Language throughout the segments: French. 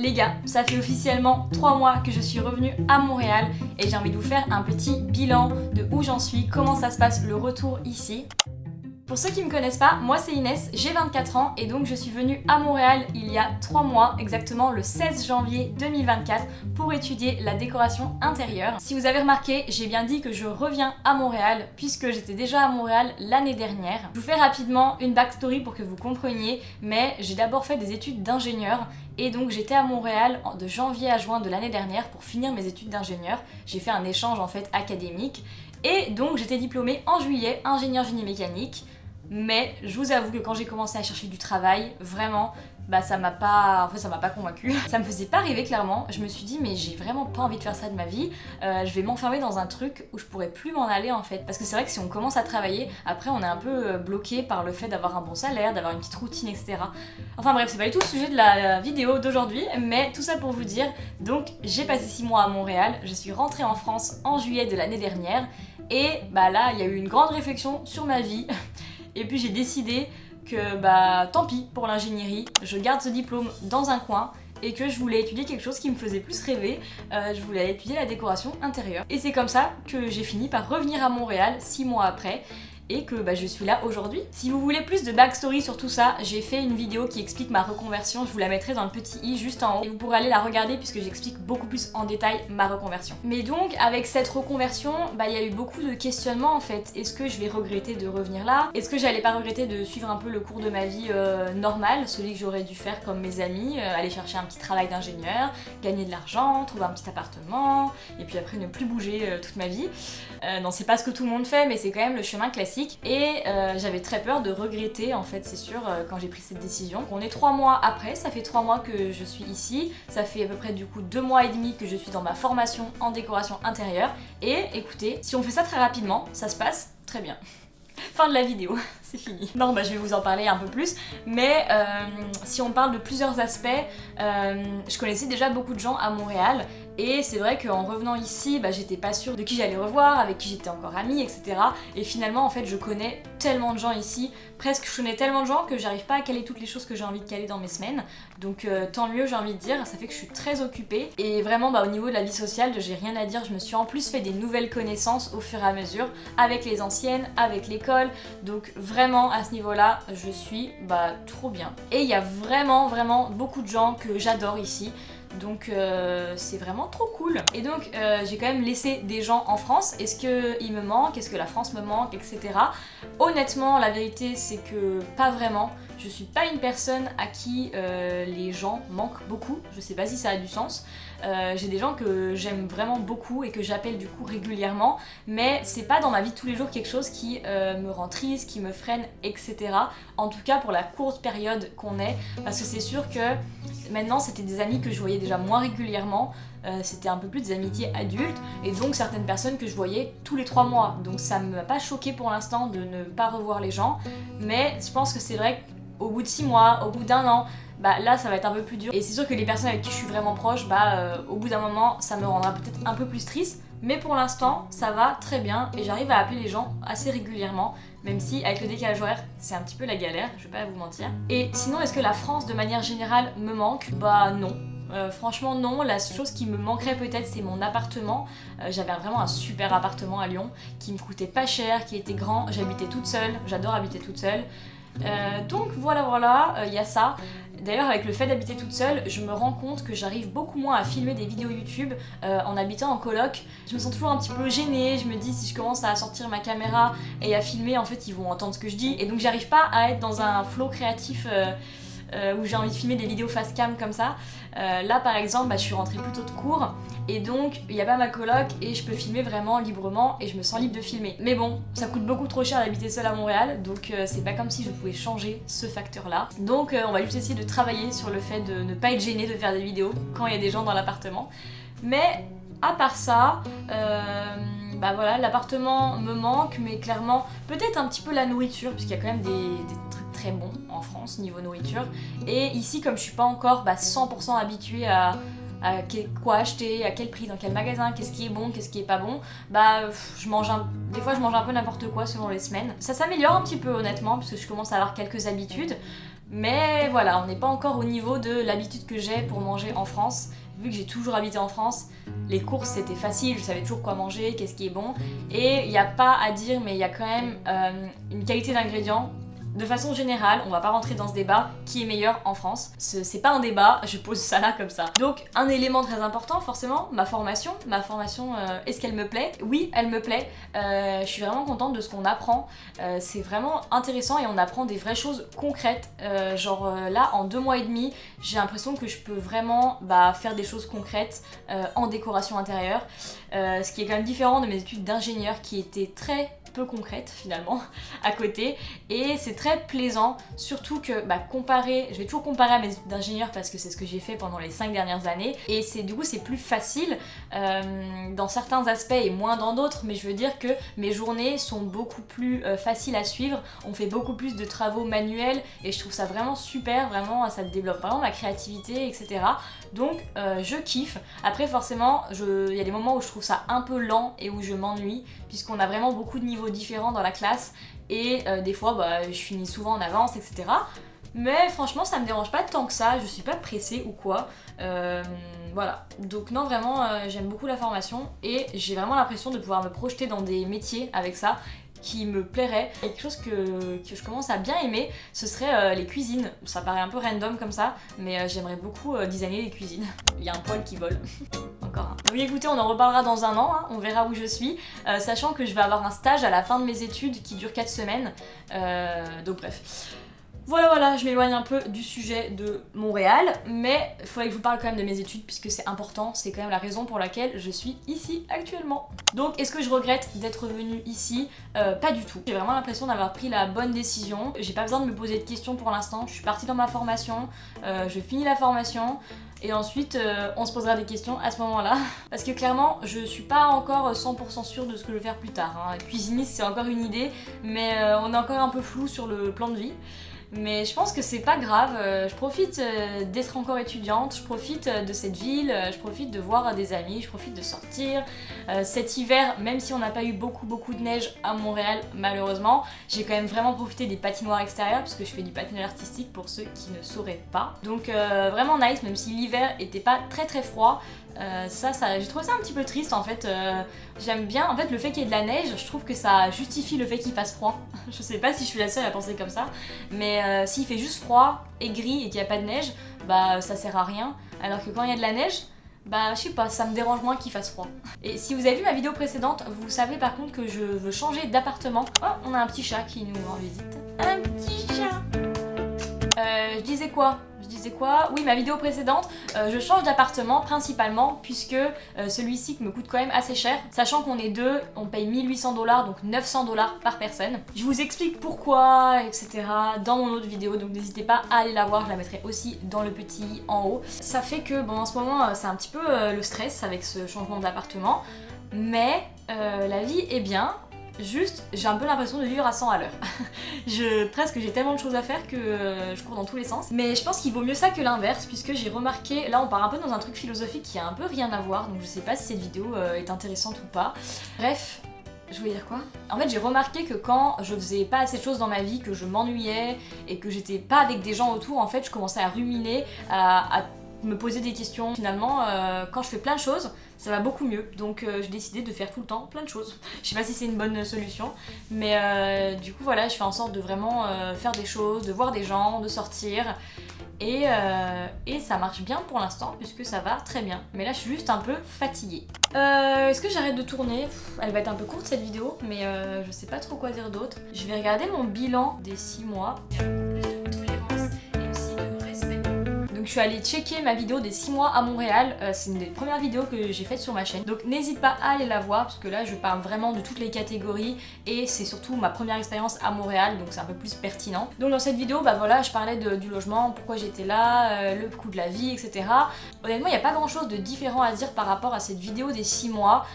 Les gars, ça fait officiellement 3 mois que je suis revenue à Montréal et j'ai envie de vous faire un petit bilan de où j'en suis, comment ça se passe le retour ici. Pour ceux qui me connaissent pas, moi c'est Inès, j'ai 24 ans et donc je suis venue à Montréal il y a 3 mois, exactement le 16 janvier 2024 pour étudier la décoration intérieure. Si vous avez remarqué, j'ai bien dit que je reviens à Montréal puisque j'étais déjà à Montréal l'année dernière. Je vous fais rapidement une backstory pour que vous compreniez, mais j'ai d'abord fait des études d'ingénieur et donc j'étais à Montréal de janvier à juin de l'année dernière pour finir mes études d'ingénieur. J'ai fait un échange en fait académique et donc j'étais diplômée en juillet, ingénieur génie mécanique. Mais je vous avoue que quand j'ai commencé à chercher du travail, vraiment, ça m'a pas convaincue. Ça me faisait pas rêver clairement. Je me suis dit mais j'ai vraiment pas envie de faire ça de ma vie. Je vais m'enfermer dans un truc où je pourrais plus m'en aller en fait. Parce que c'est vrai que si on commence à travailler, après on est un peu bloqué par le fait d'avoir un bon salaire, d'avoir une petite routine, etc. Enfin bref, c'est pas du tout le sujet de la vidéo d'aujourd'hui, mais tout ça pour vous dire, donc j'ai passé 6 mois à Montréal, je suis rentrée en France en juillet de l'année dernière, et là il y a eu une grande réflexion sur ma vie. Et puis j'ai décidé que tant pis pour l'ingénierie, je garde ce diplôme dans un coin et que je voulais étudier quelque chose qui me faisait plus rêver, je voulais étudier la décoration intérieure. Et c'est comme ça que j'ai fini par revenir à Montréal 6 mois après et que je suis là aujourd'hui. Si vous voulez plus de backstory sur tout ça, j'ai fait une vidéo qui explique ma reconversion, je vous la mettrai dans le petit i juste en haut et vous pourrez aller la regarder puisque j'explique beaucoup plus en détail ma reconversion. Mais donc avec cette reconversion, il y a eu beaucoup de questionnements en fait. Est-ce que je vais regretter de revenir là? Est-ce que j'allais pas regretter de suivre un peu le cours de ma vie normal, celui que j'aurais dû faire comme mes amis, aller chercher un petit travail d'ingénieur, gagner de l'argent, trouver un petit appartement et puis après ne plus bouger toute ma vie. Non, c'est pas ce que tout le monde fait mais c'est quand même le chemin classique. Et j'avais très peur de regretter en fait, c'est sûr, quand j'ai pris cette décision. On est 3 mois après, ça fait 3 mois que je suis ici, ça fait à peu près du coup 2 mois et demi que je suis dans ma formation en décoration intérieure. Et écoutez, si on fait ça très rapidement, ça se passe très bien. Fin de la vidéo, c'est fini. Non, je vais vous en parler un peu plus, mais si on parle de plusieurs aspects, je connaissais déjà beaucoup de gens à Montréal, et c'est vrai qu'en revenant ici, j'étais pas sûre de qui j'allais revoir, avec qui j'étais encore amie, etc. Et finalement, en fait, je connais tellement de gens ici, presque je connais tellement de gens que j'arrive pas à caler toutes les choses que j'ai envie de caler dans mes semaines. Donc tant mieux, j'ai envie de dire, ça fait que je suis très occupée. Et vraiment, au niveau de la vie sociale, j'ai rien à dire, je me suis en plus fait des nouvelles connaissances au fur et à mesure, avec les anciennes, avec l'école. Donc vraiment, à ce niveau-là, je suis trop bien. Et il y a vraiment beaucoup de gens que j'adore ici. Donc c'est vraiment trop cool. Et donc j'ai quand même laissé des gens en France. Est-ce qu'ils me manquent? Est-ce que la France me manque? Etc. Honnêtement, la vérité c'est que pas vraiment. Je suis pas une personne à qui les gens manquent beaucoup. Je sais pas si ça a du sens. J'ai des gens que j'aime vraiment beaucoup et que j'appelle du coup régulièrement, mais c'est pas dans ma vie de tous les jours quelque chose qui me rend triste, qui me freine, etc. En tout cas pour la courte période qu'on est, parce que c'est sûr que maintenant c'était des amis que je voyais déjà moins régulièrement, c'était un peu plus des amitiés adultes, et donc certaines personnes que je voyais tous les 3 mois, donc ça m'a pas choqué pour l'instant de ne pas revoir les gens, mais je pense que c'est vrai qu'au bout de 6 mois, au bout d'1 an, là ça va être un peu plus dur. Et c'est sûr que les personnes avec qui je suis vraiment proche, au bout d'un moment ça me rendra peut-être un peu plus triste. Mais pour l'instant ça va très bien et j'arrive à appeler les gens assez régulièrement. Même si avec le décalage horaire c'est un petit peu la galère, je vais pas vous mentir. Et sinon est-ce que la France de manière générale me manque? Non. Franchement non, la chose qui me manquerait peut-être c'est mon appartement. J'avais vraiment un super appartement à Lyon qui me coûtait pas cher, qui était grand, j'habitais toute seule, j'adore habiter toute seule. Donc voilà, y a ça. D'ailleurs avec le fait d'habiter toute seule, je me rends compte que j'arrive beaucoup moins à filmer des vidéos YouTube en habitant en coloc. Je me sens toujours un petit peu gênée, je me dis si je commence à sortir ma caméra et à filmer, en fait ils vont entendre ce que je dis. Et donc j'arrive pas à être dans un flow créatif où j'ai envie de filmer des vidéos face cam comme ça. Là par exemple, je suis rentrée plus tôt de cours et donc il n'y a pas ma coloc et je peux filmer vraiment librement et je me sens libre de filmer. Mais bon, ça coûte beaucoup trop cher d'habiter seule à Montréal, donc c'est pas comme si je pouvais changer ce facteur-là. Donc on va juste essayer de travailler sur le fait de ne pas être gêné de faire des vidéos quand il y a des gens dans l'appartement. Mais à part ça, voilà, l'appartement me manque, mais clairement peut-être un petit peu la nourriture, puisqu'il y a quand même des trucs très bons en France niveau nourriture. Et ici, comme je suis pas encore 100% habituée à quoi acheter, à quel prix, dans quel magasin, qu'est-ce qui est bon, qu'est-ce qui est pas bon, des fois je mange un peu n'importe quoi selon les semaines. Ça s'améliore un petit peu honnêtement, parce que je commence à avoir quelques habitudes. Mais voilà, on n'est pas encore au niveau de l'habitude que j'ai pour manger en France. Vu que j'ai toujours habité en France, les courses c'était facile, je savais toujours quoi manger, qu'est-ce qui est bon. Et il n'y a pas à dire, mais il y a quand même une qualité d'ingrédients. De façon générale, on va pas rentrer dans ce débat, qui est meilleur en France. C'est pas un débat, je pose ça là comme ça. Donc un élément très important forcément, ma formation. Est-ce qu'elle me plaît? Oui, elle me plaît. Je suis vraiment contente de ce qu'on apprend. C'est vraiment intéressant et on apprend des vraies choses concrètes. Là, en 2 mois et demi, j'ai l'impression que je peux vraiment faire des choses concrètes en décoration intérieure. Ce qui est quand même différent de mes études d'ingénieur qui étaient très peu concrète finalement à côté, et c'est très plaisant, surtout que je vais toujours comparer à mes études d'ingénieur parce que c'est ce que j'ai fait pendant les 5 dernières années, et du coup c'est plus facile dans certains aspects et moins dans d'autres, mais je veux dire que mes journées sont beaucoup plus faciles à suivre, on fait beaucoup plus de travaux manuels et je trouve ça vraiment super, vraiment ça développe vraiment ma créativité, etc. Donc je kiffe. Après forcément il y a des moments où je trouve ça un peu lent et où je m'ennuie, puisqu'on a vraiment beaucoup de niveaux différents dans la classe et des fois je finis souvent en avance, etc. Mais franchement ça me dérange pas tant que ça, je suis pas pressée ou quoi. Voilà, donc non vraiment j'aime beaucoup la formation et j'ai vraiment l'impression de pouvoir me projeter dans des métiers avec ça qui me plairait. Et quelque chose que je commence à bien aimer, ce serait les cuisines. Ça paraît un peu random comme ça, mais j'aimerais beaucoup designer les cuisines. Il y a un poil qui vole. Encore un. Donc écoutez, on en reparlera dans un an, hein, on verra où je suis, sachant que je vais avoir un stage à la fin de mes études qui dure 4 semaines. Donc bref. Voilà, je m'éloigne un peu du sujet de Montréal, mais il faudrait que je vous parle quand même de mes études puisque c'est important, c'est quand même la raison pour laquelle je suis ici actuellement. Donc est-ce que je regrette d'être venue ici? Pas du tout. J'ai vraiment l'impression d'avoir pris la bonne décision, j'ai pas besoin de me poser de questions pour l'instant, je suis partie dans ma formation, je finis la formation, et ensuite on se posera des questions à ce moment-là. Parce que clairement je suis pas encore 100% sûre de ce que je vais faire plus tard, hein. Cuisiniste c'est encore une idée, mais on est encore un peu flou sur le plan de vie. Mais je pense que c'est pas grave, je profite d'être encore étudiante, je profite de cette ville, je profite de voir des amis, je profite de sortir. Cet hiver, même si on n'a pas eu beaucoup de neige à Montréal malheureusement, j'ai quand même vraiment profité des patinoires extérieures parce que je fais du patinage artistique pour ceux qui ne sauraient pas. Donc vraiment nice, même si l'hiver était pas très froid. J'ai trouvé ça un petit peu triste en fait. J'aime bien en fait le fait qu'il y ait de la neige, je trouve que ça justifie le fait qu'il fasse froid. Je sais pas si je suis la seule à penser comme ça, mais s'il fait juste froid et gris et qu'il n'y a pas de neige, ça sert à rien. Alors que quand il y a de la neige, je sais pas, ça me dérange moins qu'il fasse froid. Et si vous avez vu ma vidéo précédente, vous savez par contre que je veux changer d'appartement. Oh, on a un petit chat qui nous rend visite. Un petit chat. Je disais quoi? Oui, ma vidéo précédente, je change d'appartement principalement puisque celui-ci me coûte quand même assez cher, sachant qu'on est deux, on paye 1800 $, donc 900 $ par personne. Je vous explique pourquoi, etc. dans mon autre vidéo, donc n'hésitez pas à aller la voir, je la mettrai aussi dans le petit i en haut. Ça fait que, en ce moment, c'est un petit peu le stress avec ce changement d'appartement, mais la vie est bien. Juste, j'ai un peu l'impression de vivre à 100 à l'heure. J'ai tellement de choses à faire que je cours dans tous les sens. Mais je pense qu'il vaut mieux ça que l'inverse, puisque j'ai remarqué, là on part un peu dans un truc philosophique qui a un peu rien à voir, donc je sais pas si cette vidéo est intéressante ou pas. Bref, je voulais dire quoi? En fait j'ai remarqué que quand je faisais pas assez de choses dans ma vie, que je m'ennuyais et que j'étais pas avec des gens autour, en fait je commençais à ruminer, à me poser des questions. Finalement, quand je fais plein de choses, ça va beaucoup mieux. Donc j'ai décidé de faire tout le temps plein de choses. Je sais pas si c'est une bonne solution, mais du coup voilà, je fais en sorte de vraiment faire des choses, de voir des gens, de sortir. Et ça marche bien pour l'instant puisque ça va très bien. Mais là je suis juste un peu fatiguée. Est-ce que j'arrête de tourner? Elle va être un peu courte cette vidéo, mais je sais pas trop quoi dire d'autre. Je vais regarder mon bilan des 6 mois. Donc je suis allée checker ma vidéo des 6 mois à Montréal, c'est une des premières vidéos que j'ai faites sur ma chaîne. Donc n'hésite pas à aller la voir parce que là je parle vraiment de toutes les catégories et c'est surtout ma première expérience à Montréal, donc c'est un peu plus pertinent. Donc dans cette vidéo, voilà, je parlais du logement, pourquoi j'étais là, le coût de la vie, etc. Honnêtement, il n'y a pas grand chose de différent à dire par rapport à cette vidéo des 6 mois.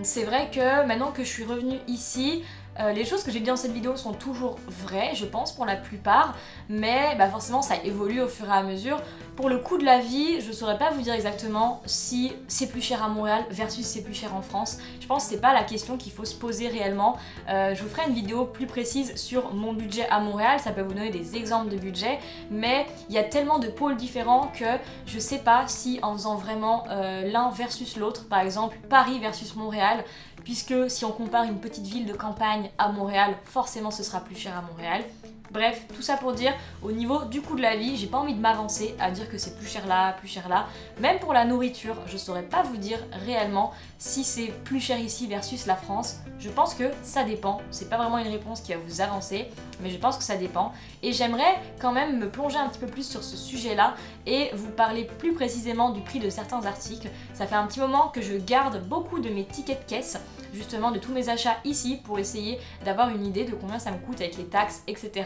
C'est vrai que maintenant que je suis revenue ici, Les choses que j'ai dit dans cette vidéo sont toujours vraies, je pense, pour la plupart, mais forcément ça évolue au fur et à mesure. Pour le coût de la vie, je saurais pas vous dire exactement si c'est plus cher à Montréal versus c'est plus cher en France. Je pense que c'est pas la question qu'il faut se poser réellement. Je vous ferai une vidéo plus précise sur mon budget à Montréal, ça peut vous donner des exemples de budget, mais il y a tellement de pôles différents que je sais pas si en faisant vraiment l'un versus l'autre, par exemple Paris versus Montréal, puisque si on compare une petite ville de campagne à Montréal, forcément ce sera plus cher à Montréal. Bref, tout ça pour dire, au niveau du coût de la vie, j'ai pas envie de m'avancer à dire que c'est plus cher là, plus cher là. Même pour la nourriture, je saurais pas vous dire réellement si c'est plus cher ici versus la France. Je pense que ça dépend, c'est pas vraiment une réponse qui va vous avancer, mais je pense que ça dépend. Et j'aimerais quand même me plonger un petit peu plus sur ce sujet-là et vous parler plus précisément du prix de certains articles. Ça fait un petit moment que je garde beaucoup de mes tickets de caisse, justement de tous mes achats ici, pour essayer d'avoir une idée de combien ça me coûte avec les taxes, etc.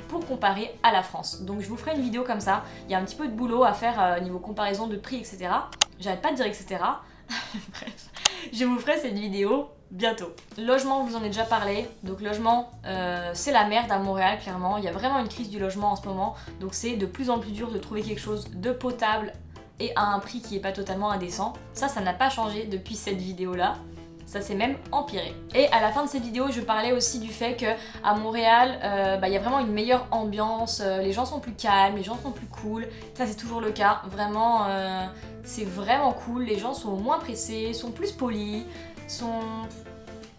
pour comparer à la France. Donc je vous ferai une vidéo comme ça, il y a un petit peu de boulot à faire niveau comparaison de prix, etc. J'arrête pas de dire etc. Bref, je vous ferai cette vidéo bientôt. Logement, je vous en ai déjà parlé, donc logement, c'est la merde à Montréal, clairement. Il y a vraiment une crise du logement en ce moment, donc c'est de plus en plus dur de trouver quelque chose de potable et à un prix qui est pas totalement indécent. Ça n'a pas changé depuis cette vidéo-là. Ça s'est même empiré. Et à la fin de cette vidéo, je parlais aussi du fait que à Montréal, y a vraiment une meilleure ambiance, les gens sont plus calmes, les gens sont plus cool. Ça c'est toujours le cas, vraiment, c'est vraiment cool. Les gens sont moins pressés, sont plus polis, sont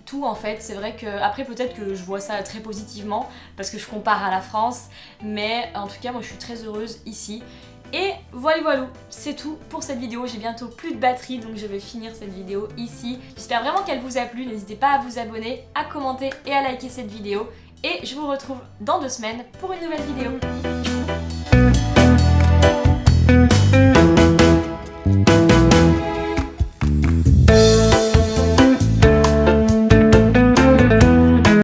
tout en fait. C'est vrai que après peut-être que je vois ça très positivement parce que je compare à la France, mais en tout cas moi je suis très heureuse ici. Et voilà, c'est tout pour cette vidéo. J'ai bientôt plus de batterie, donc je vais finir cette vidéo ici. J'espère vraiment qu'elle vous a plu. N'hésitez pas à vous abonner, à commenter et à liker cette vidéo. Et je vous retrouve dans 2 semaines pour une nouvelle vidéo.